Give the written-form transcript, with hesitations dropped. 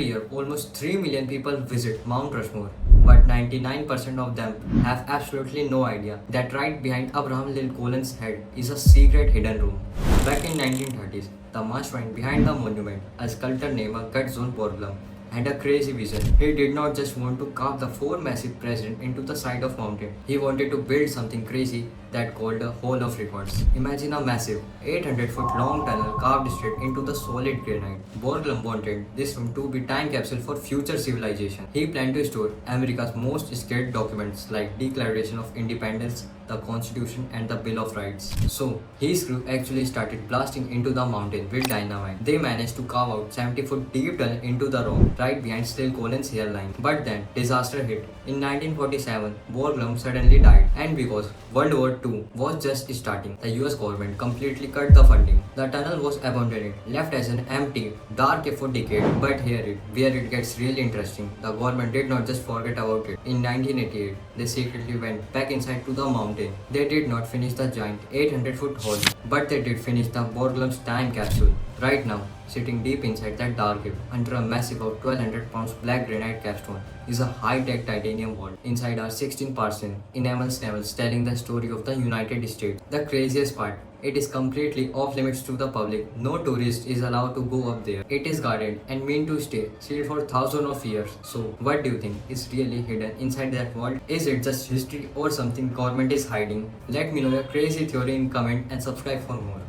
Every year, almost 3 million people visit Mount Rushmore, but 99% of them have absolutely no idea that right behind Abraham Lincoln's head is a secret hidden room. Back in 1930s, the mastermind behind the monument, a sculptor named Gutzon Borglum, had a crazy vision. He did not just want to carve the four massive presidents into the side of mountain. He wanted to build something crazy that called a Hall of Records. Imagine a massive 800-foot long tunnel carved straight into the solid granite. Borglum wanted this room to be time capsule for future civilization. He planned to store America's most scared documents like Declaration of Independence, the Constitution and the Bill of Rights. So his crew actually started blasting into the mountain with dynamite. They managed to carve out 70-foot deep tunnel into the rock right behind Still Collins' hairline. But then disaster hit. In 1947, Borglum suddenly died, and because World War II was just starting, the US government completely cut the funding. The tunnel was abandoned, left as an empty, dark cave for decades. But where it gets really interesting. The government did not just forget about it. In 1988, they secretly went back inside to the mountain. They did not finish the giant 800-foot hall, but they did finish the Borglum's time capsule. Right now, sitting deep inside that dark cave, under a massive of 1200 pounds black granite capstone, is a high-tech titanium vault. Inside are 16% enamel snavels telling the story of the United States. The craziest part, it is completely off limits to the public. No tourist is allowed to go up there. It is guarded and meant to stay sealed for thousands of years. So, what do you think is really hidden inside that vault? Is it just history or something government is hiding? Let me know your crazy theory in comment and subscribe for more.